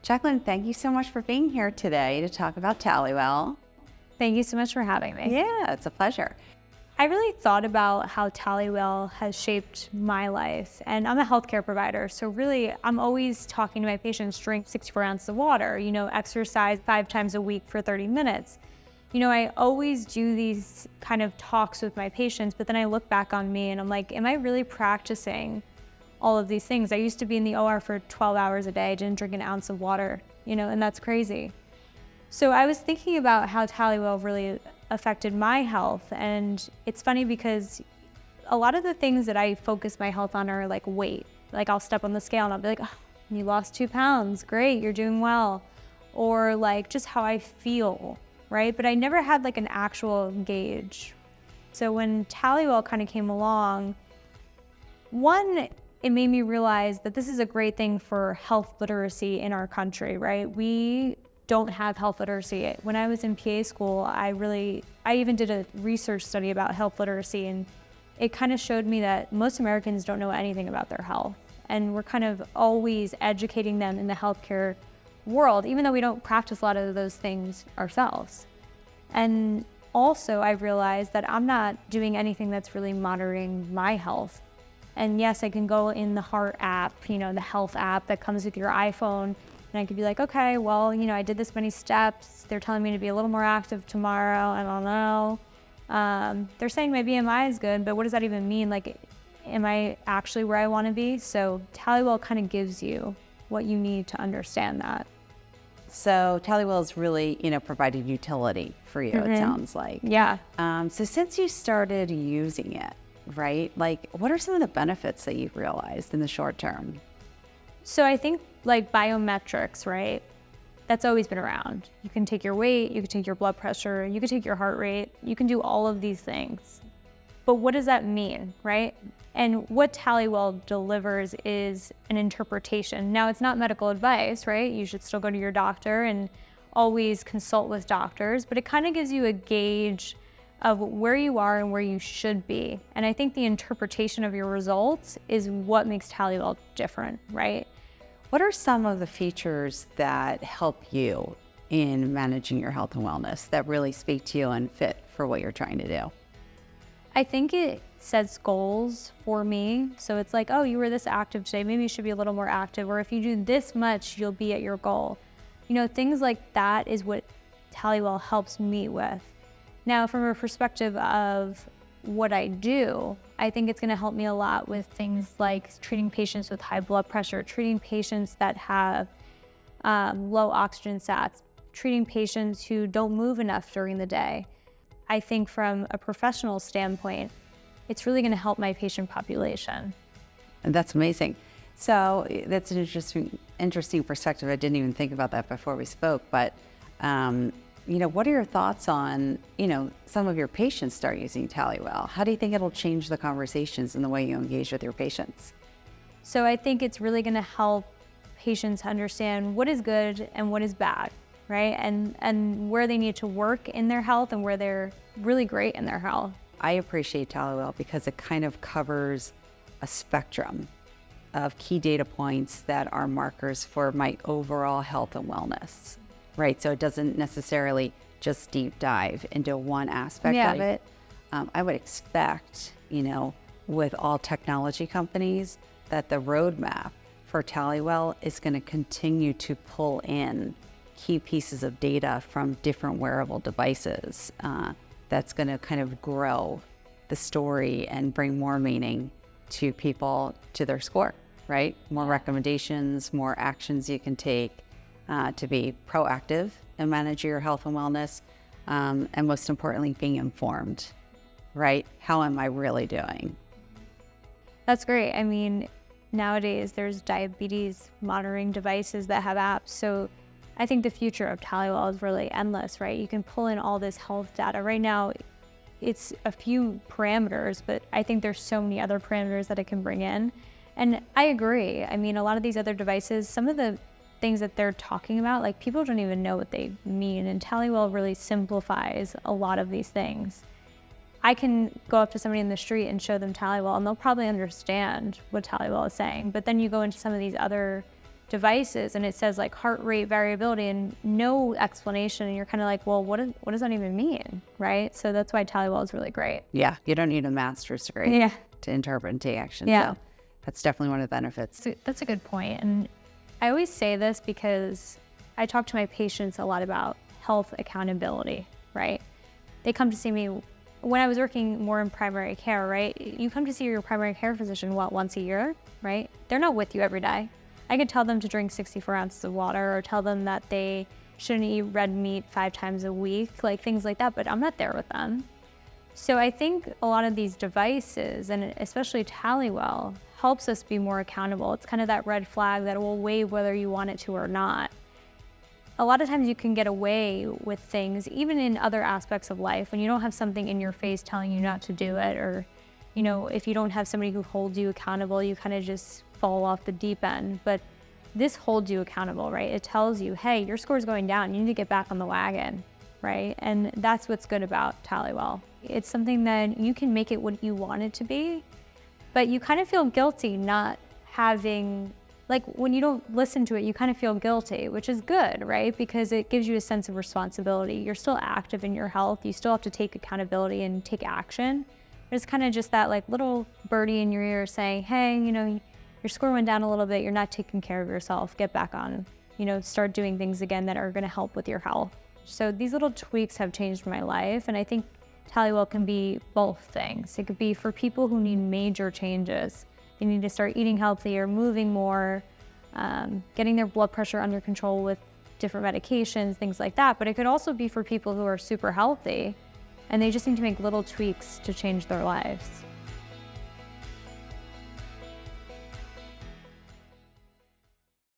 Jacqueline, thank you so much for being here today to talk about Tallywell. Thank you so much for having me. Yeah, it's a pleasure. I really thought about how Tallywell has shaped my life, and I'm a healthcare provider, so really I'm always talking to my patients, drink 64 ounces of water, exercise 5 times a week for 30 minutes. I always do these kind of talks with my patients, but then I look back on me and I'm like, am I really practicing all of these things? I used to be in the OR for 12 hours a day, didn't drink an ounce of water, and that's crazy. So I was thinking about how Tallywell really affected my health, and it's funny because a lot of the things that I focus my health on are like weight. Like I'll step on the scale and I'll be like, oh, you lost 2 pounds, great, you're doing well. Or like just how I feel, right? But I never had like an actual gauge. So when Tallywell kind of came along, one, it made me realize that this is a great thing for health literacy in our country, right? We don't have health literacy. When I was in PA school, I even did a research study about health literacy, and it kind of showed me that most Americans don't know anything about their health. And we're kind of always educating them in the healthcare world, even though we don't practice a lot of those things ourselves. And also I realized that I'm not doing anything that's really monitoring my health. And yes, I can go in the Heart app, the health app that comes with your iPhone, and I could be like, okay, well, I did this many steps. They're telling me to be a little more active tomorrow. I don't know. They're saying my BMI is good, but what does that even mean? Like, am I actually where I want to be? So Tallywell kind of gives you what you need to understand that. So Tallywell has really, provided utility for you, it sounds like. Yeah. So since you started using it, right, like what are some of the benefits that you've realized in the short term? So I think like biometrics, right? That's always been around. You can take your weight, you can take your blood pressure, you can take your heart rate, you can do all of these things. But what does that mean, right? And what Tallywell delivers is an interpretation. Now, it's not medical advice, right? You should still go to your doctor and always consult with doctors, but it kind of gives you a gauge of where you are and where you should be. And I think the interpretation of your results is what makes Tallywell different, right? What are some of the features that help you in managing your health and wellness that really speak to you and fit for what you're trying to do? I think it sets goals for me. So it's like, oh, you were this active today, maybe you should be a little more active. Or if you do this much, you'll be at your goal. Things like that is what Tallywell helps me with. Now, from a perspective of what I do, I think it's going to help me a lot with things like treating patients with high blood pressure, treating patients that have low oxygen sats, treating patients who don't move enough during the day. I think from a professional standpoint, it's really going to help my patient population. And that's amazing. So that's an interesting perspective. I didn't even think about that before we spoke, but what are your thoughts on, some of your patients start using Tallywell? How do you think it'll change the conversations and the way you engage with your patients? So I think it's really going to help patients understand what is good and what is bad, right? And where they need to work in their health and where they're really great in their health. I appreciate Tallywell because it kind of covers a spectrum of key data points that are markers for my overall health and wellness. Right, so it doesn't necessarily just deep dive into one aspect of it. I would expect, with all technology companies, that the roadmap for Tallywell is going to continue to pull in key pieces of data from different wearable devices. That's going to kind of grow the story and bring more meaning to people, to their score, right? More recommendations, more actions you can take. To be proactive and manage your health and wellness, and most importantly, being informed, right? How am I really doing? That's great. I mean, nowadays there's diabetes monitoring devices that have apps. So I think the future of Tallywell is really endless, right? You can pull in all this health data. Right now, it's a few parameters, but I think there's so many other parameters that it can bring in. And I agree. I mean, a lot of these other devices, some of the things that they're talking about, like people don't even know what they mean. And Tallywell really simplifies a lot of these things. I can go up to somebody in the street and show them Tallywell and they'll probably understand what Tallywell is saying. But then you go into some of these other devices and it says like heart rate variability and no explanation, and you're kind of like, well, what does that even mean, right? So that's why Tallywell is really great. Yeah, you don't need a master's degree to interpret and take action. Yeah. So that's definitely one of the benefits. So that's a good point. And I always say this because I talk to my patients a lot about health accountability, right? They come to see me when I was working more in primary care, right? You come to see your primary care physician, once a year, right? They're not with you every day. I could tell them to drink 64 ounces of water or tell them that they shouldn't eat red meat 5 times a week, like things like that, but I'm not there with them. So I think a lot of these devices, and especially Tallywell, helps us be more accountable. It's kind of that red flag that will wave whether you want it to or not. A lot of times you can get away with things, even in other aspects of life, when you don't have something in your face telling you not to do it, or, you know, if you don't have somebody who holds you accountable, you kind of just fall off the deep end. But this holds you accountable, right? It tells you, hey, your score's going down. You need to get back on the wagon, right? And that's what's good about Tallywell. It's something that you can make it what you want it to be, but you kind of feel guilty not having, like when you don't listen to it, you kind of feel guilty, which is good, right? Because it gives you a sense of responsibility. You're still active in your health. You still have to take accountability and take action. But it's kind of just that like little birdie in your ear saying, hey, you know, your score went down a little bit. You're not taking care of yourself. Get back on, you know, start doing things again that are going to help with your health. So these little tweaks have changed my life. And I think Tallywell can be both things. It could be for people who need major changes. They need to start eating healthier, moving more, getting their blood pressure under control with different medications, things like that. But it could also be for people who are super healthy and they just need to make little tweaks to change their lives.